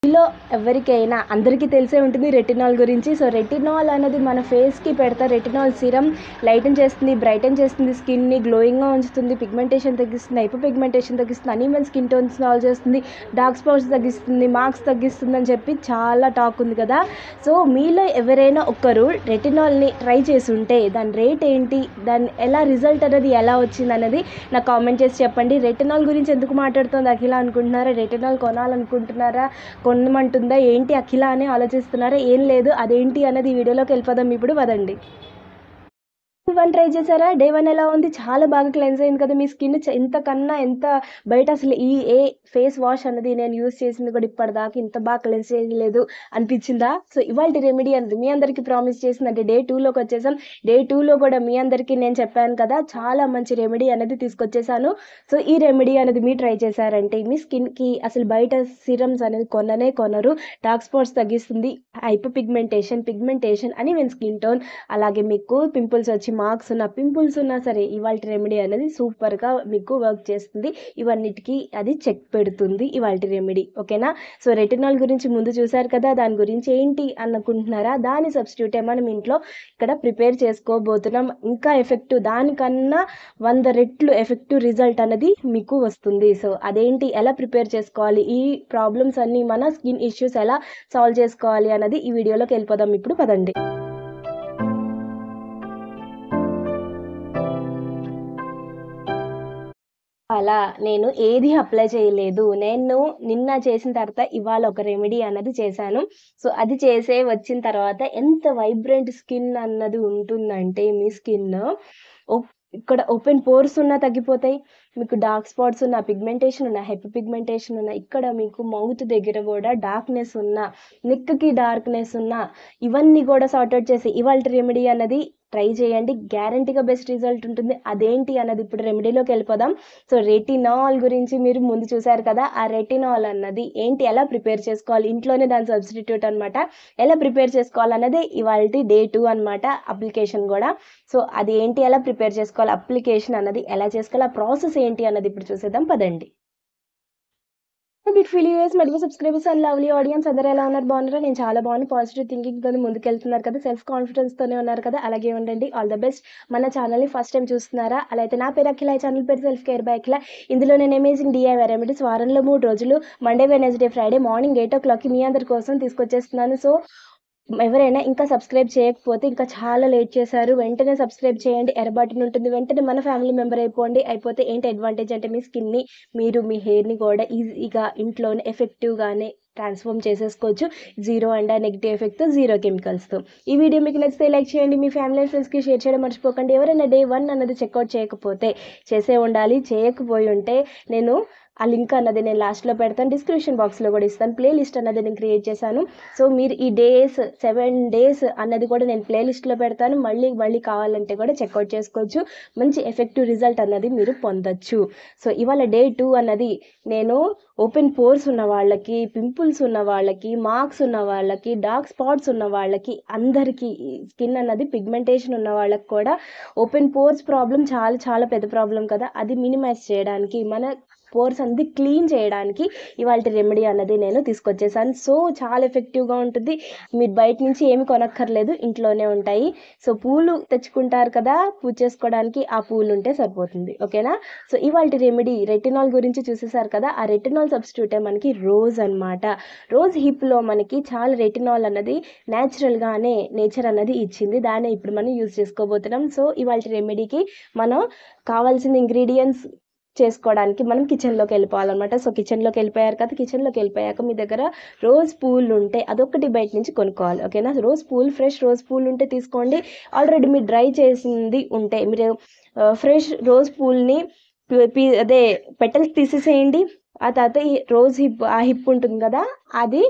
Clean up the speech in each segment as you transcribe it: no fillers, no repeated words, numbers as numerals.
మీలో ఎవరికైనా అందరికీ తెలిసే ఉంటుంది రెటినాల్ గురించి. సో రెటినాల్ అనేది మన ఫేస్కి పెడతారు. రెటినాల్ సిరం లైటన్ చేస్తుంది, బ్రైటన్ చేస్తుంది, స్కిన్ని గ్లోయింగ్గా ఉంచుతుంది, పిగ్మెంటేషన్ తగ్గిస్తుంది, హైపర్ పిగ్మెంటేషన్ తగ్గిస్తుంది, అనీవెన్ స్కిన్ టోన్ సాల్వ్ చేస్తుంది, డార్క్ స్పాట్స్ తగ్గిస్తుంది, మార్క్స్ తగ్గిస్తుంది అని చెప్పి చాలా టాక్ ఉంది కదా. సో మీలో ఎవరైనా ఒక్కరు రెటినాల్ని ట్రై చేసి ఉంటే దాని రేట్ ఏంటి, దాని ఎలా రిజల్ట్ అనేది ఎలా వచ్చింది అనేది నాకు కామెంట్ చేసి చెప్పండి. రెటినాల్ గురించి ఎందుకు మాట్లాడుతుంది అఖిల అనుకుంటున్నారా? రెటినాల్ కొనాలనుకుంటున్నారా? కొనమంటుందా ఏంటి అఖిల అని ఆలోచిస్తున్నారా? ఏం లేదు, అదేంటి అన్నది ఈ వీడియోలోకి వెళ్ళిపోదాం. ఇప్పుడు వదండి. డే 1 ట్రై చేశారా? డే 1 ఎలా ఉంది? చాలా బాగా క్లెన్స్ అయింది కదా మీ స్కిన్. ఇంతకన్నా ఎంత బయట అసలు ఏ ఫేస్ వాష్ అన్నది నేను యూజ్ చేసింది కూడా ఇప్పటిదాకా ఇంత బాగా క్లెన్స్ చేయలేదు అనిపించిందా? సో ఇవాళ రెమెడీ అనేది మీ అందరికీ ప్రామిస్ చేసింది. అంటే డే 2లోకి వచ్చేసాం. డే 2లో కూడా మీ అందరికీ నేను చెప్పాను కదా, చాలా మంచి రెమెడీ అనేది తీసుకొచ్చేసాను. సో ఈ రెమెడీ అనేది మీరు ట్రై చేశారంటే మీ స్కిన్కి అసలు బయట సిరమ్స్ అనేది కొనరు. డార్క్ స్పాట్స్ తగ్గిస్తుంది, హైపర్ పిగ్మెంటేషన్ అని మీన్ స్కిన్ టోన్, అలాగే మీకు పింపుల్స్ వచ్చి మార్క్స్ ఉన్న పింపుల్స్ ఉన్నా సరే ఇవాళ రెమెడీ అనేది సూపర్గా మీకు వర్క్ చేస్తుంది. ఇవన్నిటికీ అది చెక్ పెడుతుంది ఇవాళ రెమెడీ. ఓకేనా? సో రెటినాల్ గురించి ముందు చూసారు కదా, దాని గురించి ఏంటి అనుకుంటున్నారా? దాని సబ్స్టిట్యూటే మనం ఇంట్లో ఇక్కడ ప్రిపేర్ చేసుకోబోతున్నాం. ఇంకా ఎఫెక్టివ్, దానికన్నా 100 రెట్లు ఎఫెక్టివ్ రిజల్ట్ అనేది మీకు వస్తుంది. సో అదేంటి, ఎలా ప్రిపేర్ చేసుకోవాలి, ఈ ప్రాబ్లమ్స్ అన్నీ మన స్కిన్ ఇష్యూస్ ఎలా సాల్వ్ చేసుకోవాలి అన్నది ఈ వీడియోలోకి వెళ్ళిపోదాం. ఇప్పుడు పదండి. అలా నేను ఏది అప్లై చేయలేదు. నేను నిన్న చేసిన తర్వాత ఇవాళ ఒక రెమెడీ అన్నది చేశాను. సో అది వచ్చిన తర్వాత ఎంత వైబ్రెంట్ స్కిన్ అన్నది ఉంటుందంటే మీ స్కిన్ ఇక్కడ ఓపెన్ పోర్స్ ఉన్నా తగ్గిపోతాయి, మీకు డార్క్ స్పాట్స్ ఉన్న, పిగ్మెంటేషన్ ఉన్న, హైపర్ పిగ్మెంటేషన్ ఉన్న, ఇక్కడ మీకు మౌత్ దగ్గర కూడా డార్క్నెస్ ఉన్న, నెక్కి డార్క్నెస్ ఉన్న, ఇవన్నీ కూడా సార్ట్అవుట్ చేసి ఇవాళ రెమెడీ అన్నది ట్రై చేయండి. గ్యారంటీగా బెస్ట్ రిజల్ట్ ఉంటుంది. అదేంటి అన్నది ఇప్పుడు రెమెడీలోకి వెళ్ళిపోదాం. సో రెటినాల్ గురించి మీరు ముందు చూసారు కదా, ఆ రెటినాల్ అన్నది ఏంటి, ఎలా ప్రిపేర్ చేసుకోవాలి, ఇంట్లోనే దాని సబ్స్టిట్యూట్ అనమాట, ఎలా ప్రిపేర్ చేసుకోవాలన్నది ఇవాళ డే 2 అనమాట. అప్లికేషన్ కూడా. సో అది ఏంటి, ఎలా ప్రిపేర్ చేసుకోవాలి, అప్లికేషన్ అన్నది ఎలా చేసుకోవాలి, ఆ ప్రాసెస్ ఏంటి అన్నది ఇప్పుడు చూసేద్దాం పదండి. బ్యూటిఫుల్ యూఎస్ మళ్ళీ సబ్స్క్రైబర్స్ అండ్ లవ్లీ ఆడియన్స్ అందరూ ఎలా ఉన్నారు? బాగున్నారా? నేను చాలా బాగున్నాను. పాజిటివ్ థింకింగ్తో ముందుకెళ్తున్నారు కదా, సెల్ఫ్ కాన్ఫిడెన్స్తోనే ఉన్నారు కదా, అలాగే ఉండండి. All the best. మన ఛానల్ని ఫస్ట్ టైం చూస్తున్నారా? అలా అయితే నా పేరు అఖిల, ఛానల్ పేరు సెల్ఫ్ కేర్ బై అఖిల. ఇందులో నేను అమేజింగ్ DIY రెమెడీస్ వారంలో 3 రోజులు మండే, వెనస్డే, ఫ్రైడే మార్నింగ్ 8 o'clockకి మీ అందరి కోసం తీసుకొచ్చేస్తున్నాను. సో ఎవరైనా ఇంకా సబ్స్క్రైబ్ చేయకపోతే ఇంకా చాలా లేట్ చేశారు, వెంటనే సబ్స్క్రైబ్ చేయండి. ఎర్ర బటన్ ఉంటుంది, వెంటనే మన ఫ్యామిలీ మెంబర్ అయిపోతే ఏంటి అడ్వాంటేజ్ అంటే మీ స్కిన్ని, మీరు మీ హెయిర్ని కూడా ఈజీగా ఇంట్లోనే ఎఫెక్టివ్గానే ట్రాన్స్ఫార్మ్ చేసేసుకోవచ్చు. జీరో అండ్ నెగిటివ్ ఎఫెక్ట్తో, జీరో కెమికల్స్తో. ఈ వీడియో మీకు నచ్చితే లైక్ చేయండి, మీ ఫ్యామిలీ అండ్ ఫ్రెండ్స్కి షేర్ చేయడం మర్చిపోకండి. ఎవరైనా డే 1 అన్నది చెక్అవుట్ చేయకపోతే, చేసే ఉండాలి, చేయకపోయి ఉంటే నేను ఆ లింక్ అన్నది నేను లాస్ట్లో పెడతాను, డిస్క్రిప్షన్ బాక్స్లో కూడా ఇస్తాను. ప్లేలిస్ట్ అన్నది నేను క్రియేట్ చేశాను. సో మీరు ఈ 7 days అన్నది కూడా నేను ప్లేలిస్ట్లో పెడతాను. మళ్ళీ కావాలంటే కూడా చెక్అవుట్ చేసుకోవచ్చు. మంచి ఎఫెక్టివ్ రిజల్ట్ అన్నది మీరు పొందొచ్చు. సో ఇవాళ డే 2 అన్నది నేను ఓపెన్ పోర్స్ ఉన్న వాళ్ళకి, పింపుల్స్ ఉన్న వాళ్ళకి, మార్క్స్ ఉన్న వాళ్ళకి, డార్క్ స్పాట్స్ ఉన్న వాళ్ళకి, అందరికీ స్కిన్ అన్నది పిగ్మెంటేషన్ ఉన్న వాళ్ళకి కూడా, ఓపెన్ పోర్స్ ప్రాబ్లం చాలా చాలా పెద్ద ప్రాబ్లం కదా, అది మినిమైజ్ చేయడానికి, మన పోర్స్ అనేది క్లీన్ చేయడానికి ఇవాళ రెమెడీ అన్నది నేను తీసుకొచ్చేసాను. సో చాలా ఎఫెక్టివ్గా ఉంటుంది. మీరు బయట నుంచి ఏమి కొనక్కర్లేదు, ఇంట్లోనే ఉంటాయి. సో పూలు తెచ్చుకుంటారు కదా పూజ చేసుకోవడానికి, ఆ పూలు ఉంటే సరిపోతుంది. ఓకేనా? సో ఇవాళ రెమెడీ రెటినాల్ గురించి చూసేసారు కదా, ఆ రెటినాల్ సబ్స్టిట్యూటే మనకి రోజ్ అనమాట. రోజ్ హిప్లో మనకి చాలా రెటినాల్ అన్నది నేచర్ అన్నది ఇచ్చింది, దాన్ని ఇప్పుడు మనం యూజ్ చేసుకోబోతున్నాం. సో ఇవాళ రెమెడీకి మనం కావాల్సిన ఇంగ్రీడియంట్స్ చేసుకోవడానికి మనం కిచెన్లోకి వెళ్ళిపోవాలన్నమాట. సో కిచెన్లోకి వెళ్ళిపోయారు కదా, కిచెన్లోకి వెళ్ళిపోయాక మీ దగ్గర రోజ్ పూలు ఉంటే అదొకటి బయట నుంచి కొనుక్కోవాలి. ఓకేనా? ఫ్రెష్ రోజ్ పూలు ఉంటే తీసుకోండి. ఆల్రెడీ మీరు డ్రై చేసింది ఉంటే, మీరు ఫ్రెష్ రోజ్ పూల్ని అదే పెటల్స్ తీసేసేయండి. ఆ తర్వాత ఈ హిప్ ఉంటుంది కదా, అది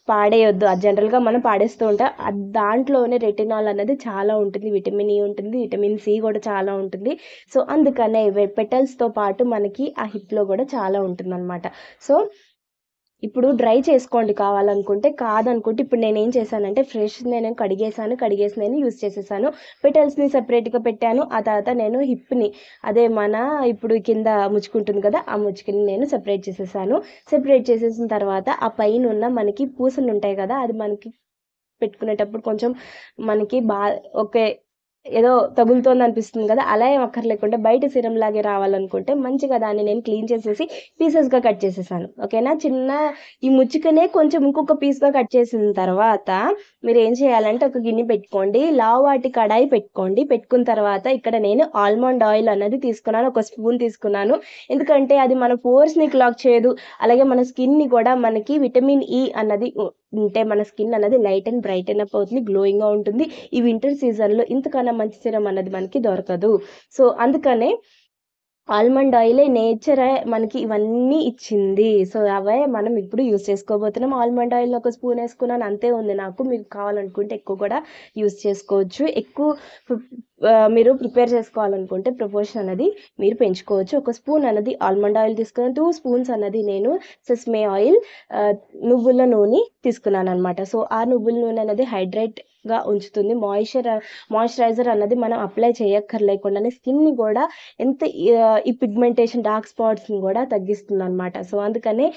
పాడేయొద్దు. అది జనరల్గా మనం పాడేస్తూ ఉంటాం. దాంట్లోనే రెటినాల్ అనేది చాలా ఉంటుంది, విటమిన్ E ఉంటుంది, విటమిన్ C కూడా చాలా ఉంటుంది. సో అందుకనే పెటల్స్తో పాటు మనకి ఆ హిప్లో కూడా చాలా ఉంటుంది అనమాట. సో ఇప్పుడు డ్రై చేసుకోండి కావాలనుకుంటే. కాదనుకుంటే ఇప్పుడు నేనేం చేశానంటే ఫ్రెష్ నేను కడిగేసి నేను యూజ్ చేసేసాను. పెటల్స్ని సెపరేట్గా పెట్టాను. ఆ తర్వాత నేను హిప్ని, అదే మన ఇప్పుడు కింద ముచ్చుకుంటుంది కదా, ఆ ముచ్చుకుని నేను సెపరేట్ చేసేసిన తర్వాత ఆ పైన ఉన్న మనకి పూసలు ఉంటాయి కదా, అది మనకి పెట్టుకునేటప్పుడు కొంచెం మనకి ఓకే ఏదో తగులుతోంది అనిపిస్తుంది కదా, అలా ఏం అక్కర్లేకుండా బయట సిరం లాగే రావాలనుకుంటే మంచిగా దాన్ని నేను క్లీన్ చేసేసి పీసెస్గా కట్ చేసేసాను. ఓకేనా, చిన్న ఈ ముచ్చుకనే కొంచెం ఇంకొక పీస్గా కట్ చేసిన తర్వాత మీరు ఏం చేయాలంటే ఒక గిన్నె పెట్టుకోండి, లావాటి కడాయి పెట్టుకున్న తర్వాత ఇక్కడ నేను ఆల్మండ్ ఆయిల్ అన్నది తీసుకున్నాను, ఒక స్పూన్ తీసుకున్నాను. ఎందుకంటే అది మన పోర్స్ని క్లాక్ చేయదు, అలాగే మన స్కిన్ని కూడా మనకి విటమిన్ ఈ అన్నది ఉంటే మన స్కిన్ అన్నది లైట్ అండ్ బ్రైటన్ అప్ అవుతుంది, గ్లోయింగ్గా ఉంటుంది. ఈ వింటర్ సీజన్లో ఇంతకన్నా మంచి సిరం అన్నది మనకి దొరకదు. సో అందుకనే ఆల్మండ్ ఆయిలే నేచర్ మనకి ఇవన్నీ ఇచ్చింది. సో అవే మనం ఇప్పుడు యూస్ చేసుకోబోతున్నాం. ఆల్మండ్ ఆయిల్ ఒక స్పూన్ వేసుకున్నాను, అంతే ఉంది నాకు. మీకు కావాలనుకుంటే ఎక్కువ కూడా యూస్ చేసుకోవచ్చు. ఎక్కువ మీరు ప్రిపేర్ చేసుకోవాలనుకుంటే ప్రపోర్షన్ అనేది మీరు పెంచుకోవచ్చు. ఒక స్పూన్ అన్నది ఆల్మండ్ ఆయిల్ తీసుకున్నాను, 2 స్పూన్స్ అన్నది నేను సెస్మే ఆయిల్, నువ్వుల నూనె తీసుకున్నాను అనమాట. సో ఆ నువ్వుల నూనె అనేది హైడ్రేట్గా ఉంచుతుంది, మాయిశ్చరైజర్ అన్నది మనం అప్లై చేయక్కర్లేకుండానే స్కిన్ని కూడా ఎంత ఈ పిగ్మెంటేషన్ డార్క్ స్పాట్స్ని కూడా తగ్గిస్తుంది అనమాట. సో అందుకనే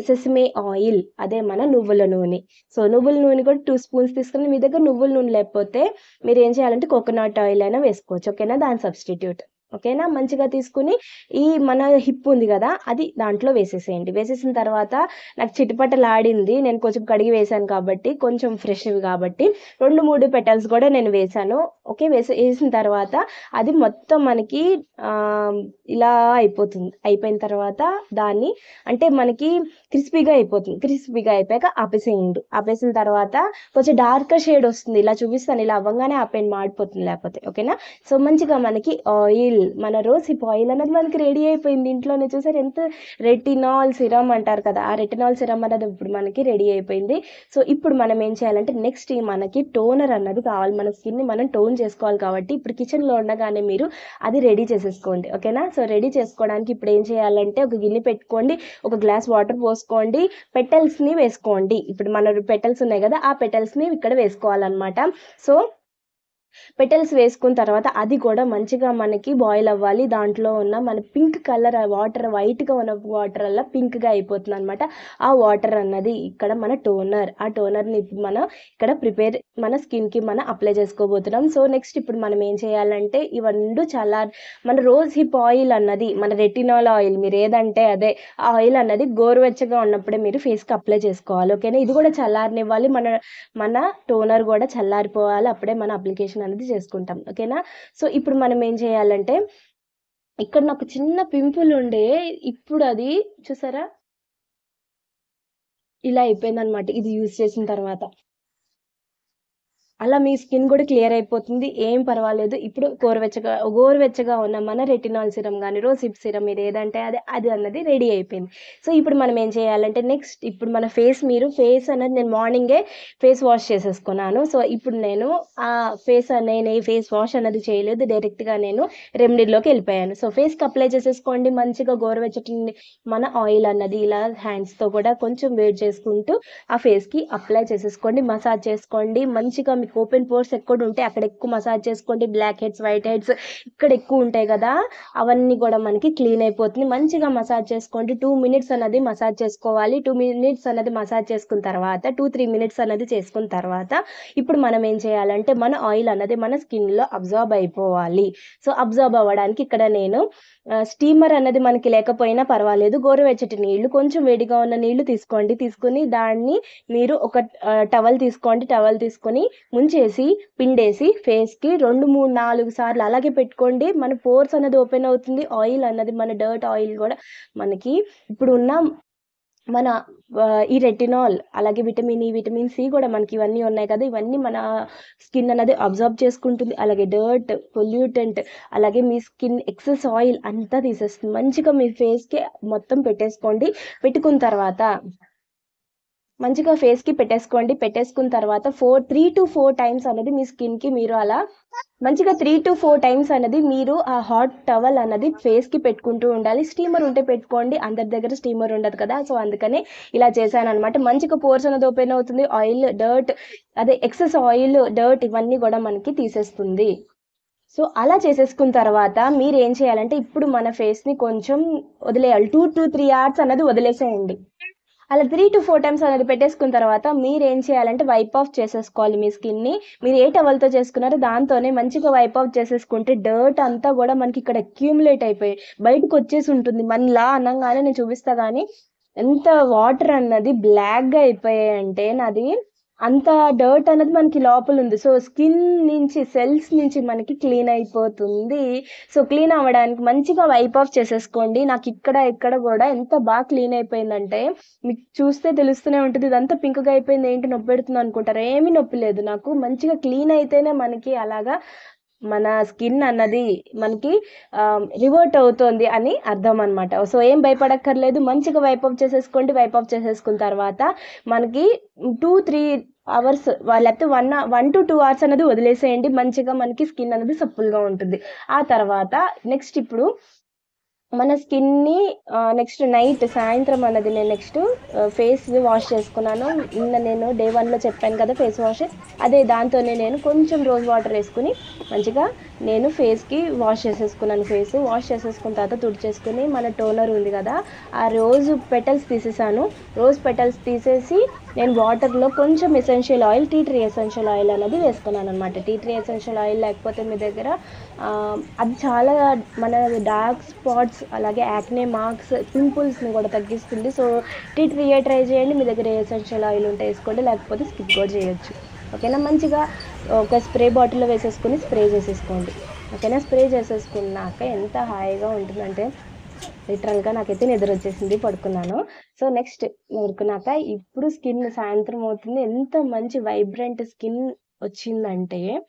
సెసమే ఆయిల్, అదే మన నువ్వుల నూనె. సో నువ్వుల నూనె కూడా 2 స్పూన్స్ తీసుకుని, మీ దగ్గర నువ్వుల నూనె లేకపోతే మీరు ఏం చేయాలంటే కోకోనట్ ఆయిల్ అయినా వేసుకోవచ్చు. ఓకేనా, దాని సబ్స్టిట్యూట్. ఓకేనా, మంచిగా తీసుకుని ఈ మన హిప్ ఉంది కదా, అది దాంట్లో వేసేసేయండి. వేసేసిన తర్వాత నాకు చిటిపటలాడింది, నేను కొంచెం కడిగి వేసాను కాబట్టి, కొంచెం ఫ్రెష్వి కాబట్టి 2-3 పెటల్స్ కూడా నేను వేసాను. ఓకే, వేసిన తర్వాత అది మొత్తం మనకి ఇలా అయిపోయిన తర్వాత దాన్ని అంటే మనకి క్రిస్పీగా అయిపోయాక ఆపేసిన తర్వాత కొంచెం డార్కర్ షేడ్ వస్తుంది. ఇలా చూపిస్తాను, ఇలా అవ్వగానే ఆపేయండి, మాడిపోతుంది లేకపోతే. ఓకేనా, సో మంచిగా మనకి ఆయిల్, మన రోజ్ హిప్ ఆయిల్ అనేది మనకి రెడీ అయిపోయింది. ఇంట్లోనే చూసారు ఎంత రెటినాల్ సిరమ్ అంటారు కదా, ఆ రెటినాల్ సిరమ్ అనేది ఇప్పుడు మనకి రెడీ అయిపోయింది. సో ఇప్పుడు మనం ఏం చేయాలంటే నెక్స్ట్ మనకి టోనర్ అన్నది కావాలి, మన స్కిన్ని మనం టోన్ చేసుకోవాలి కాబట్టి ఇప్పుడు కిచెన్లో ఉండగానే మీరు అది రెడీ చేసేసుకోండి. ఓకేనా, సో రెడీ చేసుకోవడానికి ఇప్పుడు ఏం చేయాలంటే ఒక గిన్నె పెట్టుకోండి, ఒక గ్లాస్ వాటర్ పోసుకోండి, పెటల్స్ని వేసుకోండి. ఇప్పుడు మన పెటల్స్ ఉన్నాయి కదా, ఆ పెటల్స్ని ఇక్కడ వేసుకోవాలన్నమాట. సో పెటల్స్ వేసుకున్న తర్వాత అది కూడా మంచిగా మనకి బాయిల్ అవ్వాలి. దాంట్లో ఉన్న మన పింక్ కలర్ వాటర్, వైట్గా ఉన్న వాటర్ వల్ల పింక్గా అయిపోతుంది అనమాట. ఆ వాటర్ అన్నది ఇక్కడ మన టోనర్. ఆ టోనర్ని ఇప్పుడు మనం ఇక్కడ మన స్కిన్కి మనం అప్లై చేసుకోబోతున్నాం. సో నెక్స్ట్ ఇప్పుడు మనం ఏం చేయాలంటే ఇవన్నీ మన రోజ్ హిప్ ఆయిల్ అన్నది, మన రెటినాల్ ఆయిల్, మీరు ఏదంటే అదే ఆ ఆయిల్ అన్నది గోరువెచ్చగా ఉన్నప్పుడే మీరు ఫేస్కి అప్లై చేసుకోవాలి. ఓకేనా, ఇది కూడా చల్లారనివ్వాలి, మన టోనర్ కూడా చల్లారిపోవాలి, అప్పుడే మన అప్లికేషన్ అనేది చేసుకుంటాం. ఓకేనా, సో ఇప్పుడు మనం ఏం చేయాలంటే ఇక్కడ నాకు చిన్న పింపుల్ ఉండే, ఇప్పుడు అది చూసారా ఇలా అయిపోయిందనమాట ఇది యూజ్ చేసిన తర్వాత. అలా మీ స్కిన్ కూడా క్లియర్ అయిపోతుంది, ఏం పర్వాలేదు. ఇప్పుడు గోరువెచ్చగా ఉన్న మన రెటినాల్ సిరం కానీ రోజ్ హిప్ సిరం మీరు ఏదంటే అది అన్నది రెడీ అయిపోయింది. సో ఇప్పుడు మనం ఏం చేయాలంటే నెక్స్ట్ ఇప్పుడు మన ఫేస్ అన్నది నేను మార్నింగే ఫేస్ వాష్ చేసేసుకున్నాను. సో ఇప్పుడు నేను ఈ ఫేస్ వాష్ అన్నది చేయలేదు, డైరెక్ట్గా నేను రెమెడీలోకి వెళ్ళిపోయాను. సో ఫేస్కి అప్లై చేసేసుకోండి మంచిగా గోరువెచ్చటి మన ఆయిల్ అన్నది ఇలా హ్యాండ్స్తో కూడా కొంచెం వేడి చేసుకుంటూ ఆ ఫేస్కి అప్లై చేసేసుకోండి, మసాజ్ చేసుకోండి మంచిగా. మీకు ఓపెన్ పోర్స్ ఎక్కడ ఉంటే అక్కడ ఎక్కువ మసాజ్ చేసుకోండి, బ్లాక్ హెడ్స్, వైట్ హెడ్స్ ఇక్కడ ఎక్కువ ఉంటాయి కదా, అవన్నీ కూడా మనకి క్లీన్ అయిపోతుంది. మంచిగా మసాజ్ చేసుకోండి, 2 మినిట్స్ అన్నది మసాజ్ చేసుకోవాలి. 2 మినిట్స్ అన్నది మసాజ్ చేసుకున్న తర్వాత 2-3 మినిట్స్ అన్నది చేసుకున్న తర్వాత ఇప్పుడు మనం ఏం చేయాలంటే మన ఆయిల్ అన్నది మన స్కిన్లో అబ్జార్బ్ అయిపోవాలి. సో అబ్జార్బ్ అవ్వడానికి ఇక్కడ నేను స్టీమర్ అన్నది మనకి లేకపోయినా పర్వాలేదు, గోరువెచ్చటి నీళ్లు, కొంచెం వేడిగా ఉన్న నీళ్లు తీసుకుని దాన్ని మీరు ఒక టవల్ తీసుకొని ముంచేసి పిండేసి ఫేస్కి 2-3-4 సార్లు అలాగే పెట్టుకోండి. మన పోర్స్ అన్నది ఓపెన్ అవుతుంది, ఆయిల్ అన్నది మన డర్ట్ ఆయిల్ కూడా మనకి ఇప్పుడు ఉన్న మన ఈ రెటినాల్, అలాగే విటమిన్ ఈ, విటమిన్ సి కూడా మనకి ఇవన్నీ ఉన్నాయి కదా, ఇవన్నీ మన స్కిన్ అనేది అబ్జర్వ్ చేసుకుంటుంది. అలాగే డర్ట్, పొల్యూటెంట్, అలాగే మీ స్కిన్ ఎక్సెస్ ఆయిల్ అంతా తీసేస్తుంది. మంచిగా మీ ఫేస్కి మొత్తం పెట్టుకున్న తర్వాత మంచిగా ఫేస్‌కి పెట్టేసుకోండి. పెట్టేసుకున్న తర్వాత 3-4 టైమ్స్ అనేది మీ స్కిన్‌కి మీరు అలా మంచిగా 3-4 టైమ్స్ అనేది మీరు ఆ హాట్ టవల్ అన్నది ఫేస్‌కి పెట్టుకుంటూ ఉండాలి. స్టీమర్ ఉంటే పెట్టుకోండి. అందరి దగ్గర స్టీమర్ ఉండదు కదా! సో, అందుకనే ఇలా చేశాననమాట. మంచిగా పోర్స్ అనేది ఓపెన్ అవుతుంది. ఆయిల్, డర్ట్ అదే ఎక్సెస్ ఆయిల్, డర్ట్ ఇవన్నీ గూడా మనకి తీసేస్తుంది. సో, అలా చేసేసుకున్న తర్వాత మీరేం చేయాలంటే ఇప్పుడు మన ఫేస్‌ని కొంచెం వదిలేయాలి. 2-3 అవర్స్ అన్నది వదిలేసేయండి. అలా 3-4 టైమ్స్ అనేది పెట్టేసుకున్న తర్వాత మీరేం చేయాలంటే వైప్ ఆఫ్ చేసేసుకోవాలి మీ స్కిన్‌ని. మీరు ఏ టవల్‌తో చేసుకున్నారో దాంతోనే మంచిగా వైప్ ఆఫ్ చేసేసుకుంటే డర్ట్ అంతా గూడా మనకి ఇక్కడ అక్యూములేట్ అయిపోయి బయటకొచ్చేసి ఉంటుంది. మనలా అనంగానే నేను చూపిస్తా గానీ ఎంత వాటర్ అన్నది బ్లాక్‌గా అయిపోయాయంటే నాది అంత డర్ట్ అనేది మనకి లోపలుంది. సో, స్కిన్ నుంచి సెల్స్ నుంచి మనకి క్లీన్ అయిపోతుంది. సో, క్లీన్ అవ్వడానికి మంచిగా వైప్ ఆఫ్ చేసేసుకోండి. నాకిక్కడ, ఇక్కడ గూడా ఎంత క్లీన్ అయిపోయిందంటే మీకు చూస్తే తెలుస్తూనే ఉంటది. ఇదంతా పింక్‌గా అయిపోయింది. ఏంటి నొప్పి పెడుతుంది అనుకుంటారు. ఏమీ నొప్పి లేదు. నాకు మంచిగా క్లీన్ అయితేనే మనకి అలాగా మన స్కిన్ అన్నది మనకి రివర్ట్ అవుతోంది అని అర్థం అనమాట. సో, ఏం భయపడక్కర్లేదు. మంచిగా వైప్ ఆఫ్ చేసేసుకోండి. వైప్ ఆఫ్ చేసేసుకున్న తర్వాత మనకి 2-3 అవర్స్ లేకపోతే 1-2 అవర్స్ అనేది వదిలేసేయండి. మంచిగా మనకి స్కిన్ అనేది సప్పుల్‌గా ఉంటుంది. ఆ తర్వాత నెక్స్ట్ ఇప్పుడు మన స్కిన్‌ని నెక్స్ట్ నైట్ సాయంత్రం అన్నది నేను నెక్స్ట్ ఫేస్ వాష్ చేసుకున్నాను. నిన్న నేను డే 1లో చెప్పాను కదా ఫేస్ వాష్. అదే దాంతోనే నేను కొంచెం రోజ్ వాటర్ ఏసుకొని మంచిగా నేను ఫేస్‌కి వాష్ చేసేసుకున్నాను ఫేస్. వాష్ చేసేసుకున్న తర్వాత తుడిచేసుకొని మన టోనర్ ఉంది కదా! ఆ రోజ్ పెటల్స్ తీసేసాను. రోజ్ పెటల్స్ తీసేసి నేను వాటర్‌లో కొంచెం essential oil, tea tree essential oil అనేది వేసుకున్నాననమాట. టీ ట్రీ ఎసెన్షియల్ ఆయిల్ లేకపోతే మీ దగ్గర అది చాలా మన డార్క్ స్పాట్స్ అలాగే యాక్నే మార్క్స్, పింపుల్స్‌ని కూడా తగ్గిస్తుంది. సో, టీ ట్రీయే ట్రై చేయండి. మీ దగ్గర ఏ ఎసెన్షియల్ ఆయిల్ ఉంటే ఏసుకోండి. లేకపోతే స్కిప్ కూడా చేయొచ్చు. ఓకేనా? మంచిగా ఒక స్ప్రే బాటిల్‌లో వేసేసుకొని స్ప్రే చేసేసుకోండి. ఓకేనా? స్ప్రే చేసేసుకున్నాక ఎంత హాయిగా ఉంటుందంటే లిటరల్‌గా నాకైతే నిద్రొచ్చేసింది. పడుకున్నాను. సో, నెక్స్ట్ పడుకున్నాక ఇప్పుడు స్కిన్ సాయంత్రం అవుతుంది. ఎంత మంచి వైబ్రెంట్ స్కిన్ వచ్చిందంటే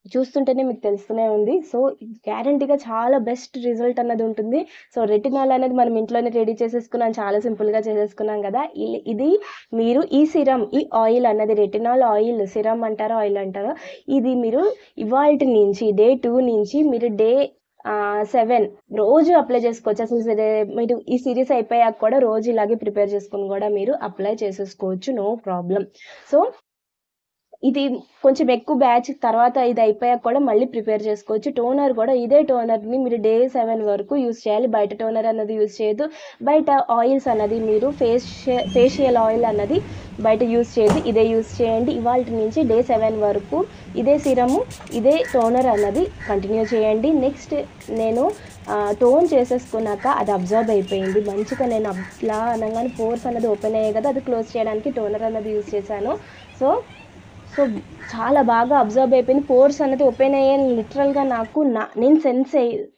చూస్తుంటేనే మీకు తెలుస్తూనే ఉంది. సో, గ్యారంటీగా చాలా బెస్ట్ రిజల్ట్ అన్నది ఉంటుంది. సో, రెటినాల్ అనేది మనం ఇంట్లోనే రెడీ చేసేసుకున్నాం. చాలా సింపుల్‌గా చేసేసుకున్నాం గదా! ఇది మీరు ఈ సిరమ్, ఈ ఆయిల్ అన్నది రెటినాల్ ఆయిల్ సిరమ్ అంటారో, ఆయిల్ అంటారో, ఇది మీరు ఇవాల్టి నుంచి డే 2 నుంచి మీరు డే 7 రోజు అప్లై చేసుకోవచ్చు. అసలు మీరు ఈ సీరీస్ అయిపోయాక కూడా రోజు ఇలాగే ప్రిపేర్ చేసుకొని గూడా మీరు అప్లై చేసేసుకోవచ్చు. No problem. సో, ఇది కొంచెం ఎక్కువ బ్యాచ్ తర్వాత ఇది అయిపోయాక కూడా మళ్ళీ ప్రిపేర్ చేసుకోవచ్చు. టోనర్ కూడా ఇదే టోనర్‌ని మీరు డే 7 వరకు యూజ్ చేయాలి. బయట టోనర్ అన్నది యూజ్ చేయొద్దు. బయట ఆయిల్స్ అన్నది మీరు ఫేషియల్ ఆయిల్ అన్నది బయట యూజ్ చేయొద్దు. ఇదే యూజ్ చేయండి. ఇవాల్టి నుంచి డే 7 వరకు ఇదే సిరము, ఇదే టోనర్ అన్నది కంటిన్యూ చేయండి. నెక్స్ట్ నేను టోన్ చేసేసుకున్నాక అది అబ్జర్బ్ అయిపోయింది. మంచిగా నేను అట్లా అనంగానే పోర్స్ అన్నది ఓపెన్ అయ్యాయి కదా! అది క్లోజ్ చేయడానికి టోనర్ అన్నది యూజ్ చేశాను. సో, సో, చాలా బాగా అబ్జర్బ్ అయిపోయింది. పోర్స్ అనేది ఓపెన్ అయ్యాయి. లిటరల్‌గా నేను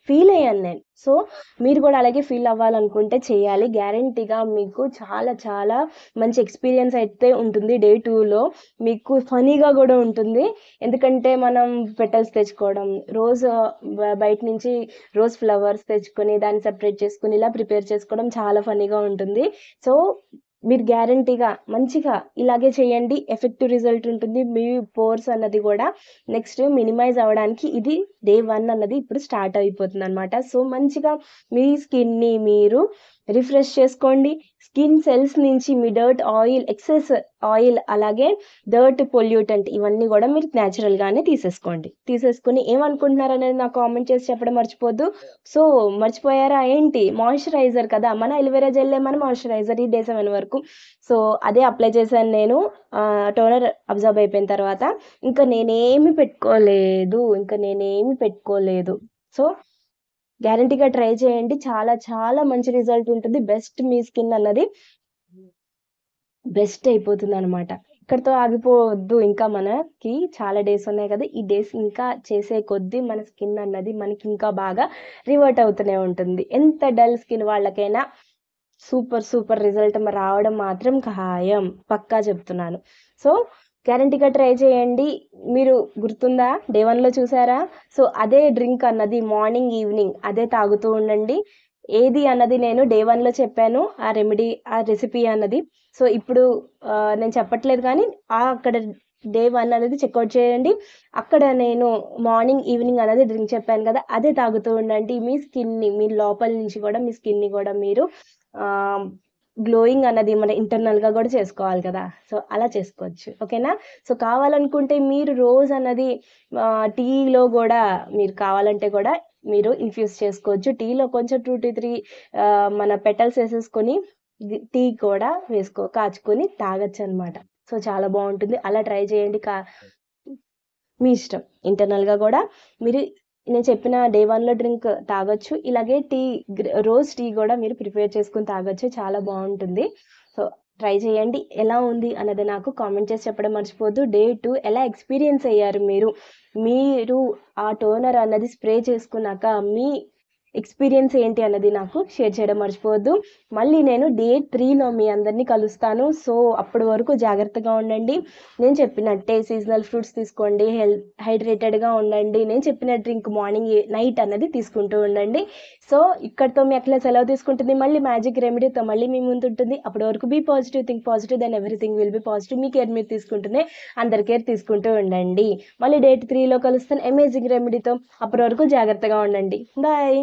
ఫీల్ అయ్యాను నేను. సో, మీరు కూడా అలాగే ఫీల్ అవ్వాలనుకుంటే చేయాలి. గ్యారంటీగా మీకు చాలా చాలా మంచి ఎక్స్‌పీరియన్స్ అయితే ఉంటుంది డే 2లో. మీకు ఫన్నీగా కూడా ఉంటుంది. ఎందుకంటే మనం పెటల్స్ తెచ్చుకోవడం, బయట నుంచి రోజ్ ఫ్లవర్స్ తెచ్చుకొని దాన్ని సెపరేట్ చేసుకొని ఇలా ప్రిపేర్ చేసుకోవడం చాలా ఫన్నీగా ఉంటుంది. సో, మీరు గ్యారంటీగా మంచిగా ఇలాగే చేయండి. ఎఫెక్టివ్ రిజల్ట్ ఉంటుంది. మీ పోర్స్ అన్నది కూడా నెక్స్ట్ మినిమైజ్ అవ్వడానికి ఇది డే 1 అన్నది ఇప్పుడు స్టార్ట్ అయిపోతుందనమాట. సో, మంచిగా మీ స్కిన్‌ని మీరు రిఫ్రెష్ చేసుకోండి. స్కిన్ సెల్స్ నుంచి మీ ఎక్సెస్ ఆయిల్ అలాగే పొల్యూటెంట్ ఇవన్నీ కూడా మీరు న్యాచురల్‌గానే తీసేసుకోండి. తీసేసుకొని ఏమనుకుంటున్నారనేది నాకు కామెంట్ చేసి చెప్పడం మర్చిపోవద్దు. సో, మర్చిపోయారా ఏంటి? మాయిశ్చరైజర్ కదా! మన అలోవెరా జెల్లే మన మాయిశ్చరైజర్ ఈ డే 7 వరకు. సో, అదే అప్లై చేశాను నేను. టోనర్ అబ్జర్బ్ అయిపోయిన తర్వాత. ఇంకా నేనేమి పెట్టుకోలేదు. సో, గ్యారంటీగా ట్రై చేయండి. చాలా చాలా మంచి రిజల్ట్ ఉంటుంది. మీ స్కిన్ అన్నది బెస్ట్ అయిపోతుందనమాట. ఇక్కడితో ఆగిపోవద్దు. ఇంకా మనకి చాలా డేస్ ఉన్నాయి కదా! ఈ డేస్ ఇంకా చేసే కొద్దీ మన స్కిన్ అన్నది మనకి ఇంకా బాగా రివర్ట్ అవుతూనే ఉంటుంది. ఎంత డల్ స్కిన్ వాళ్ళకైనా సూపర్ రిజల్ట్ రావడం మాత్రం ఖాయం. పక్కా చెప్తున్నాను. సో, గ్యారంటీగా ట్రై చేయండి. మీరు గుర్తుందా? డే 1లో చూసారా? సో, అదే డ్రింక్ అన్నది మార్నింగ్, ఈవినింగ్ అదే తాగుతూ ఉండండి. ఏది అన్నది నేను డే 1లో చెప్పాను, ఆ రెసిపీ అన్నది. సో ఇప్పుడు నేను చెప్పట్లేదు, కానీ అక్కడ డే 1 అనేది చెక్అవుట్ చేయండి. అక్కడ నేను మార్నింగ్ ఈవినింగ్ అనేది డ్రింక్ చెప్పాను కదా, అదే తాగుతూ ఉండండి. మీ స్కిన్ని, మీ లోపల నుంచి కూడా మీ స్కిన్ని కూడా మీరు గ్లోయింగ్ అన్నది మన ఇంటర్నల్గా కూడా చేసుకోవాలి కదా, సో అలా చేసుకోవచ్చు. ఓకేనా? సో కావాలనుకుంటే మీరు రోజ్ అన్నది టీలో కూడా మీరు కావాలంటే కూడా మీరు ఇన్ఫ్యూజ్ చేసుకోవచ్చు. టీలో కొంచెం 2 to 3 మన పెటల్స్ వేసేసుకొని టీ కూడా కాచుకొని తాగొచ్చు అనమాట. సో చాలా బాగుంటుంది, అలా ట్రై చేయండి. మీ ఇష్టం. ఇంటర్నల్గా కూడా మీరు నేను చెప్పిన డే 1లో డ్రింక్ తాగొచ్చు. ఇలాగే రోజ్ టీ కూడా మీరు ప్రిపేర్ చేసుకుని తాగొచ్చు, చాలా బాగుంటుంది. సో ట్రై చేయండి. ఎలా ఉంది అన్నది నాకు కామెంట్ చేసి చెప్పడం మర్చిపోద్దు. డే 2 ఎలా ఎక్స్పీరియన్స్ అయ్యారు మీరు ఆ టోనర్ అన్నది స్ప్రే చేసుకున్నాక మీ ఎక్స్పీరియన్స్ ఏంటి అన్నది నాకు షేర్ చేయడం మర్చిపోవద్దు. మళ్ళీ నేను డే 3లో మీ అందరినీ కలుస్తాను. సో అప్పటి వరకు జాగ్రత్తగా ఉండండి. నేను చెప్పినట్టే సీజనల్ ఫ్రూట్స్ తీసుకోండి, హైడ్రేటెడ్గా ఉండండి. నేను చెప్పిన డ్రింక్ మార్నింగ్ నైట్ అన్నది తీసుకుంటూ ఉండండి. సో ఇక్కడితో మీ అఖిల సెలవు తీసుకుంటుంది. మళ్ళీ మ్యాజిక్ రెమెడీతో మళ్ళీ మీ ముందు ఉంటుంది. అప్పటి వరకు be positive, think positive, then everything will be positive. మీ కేర్ మీరు తీసుకుంటూనే అందరి కేర్ తీసుకుంటూ ఉండండి. మళ్ళీ డే 3లో కలుస్తాను అమేజింగ్ రెమెడీతో. అప్పటి వరకు జాగ్రత్తగా ఉండండి. బాయ్.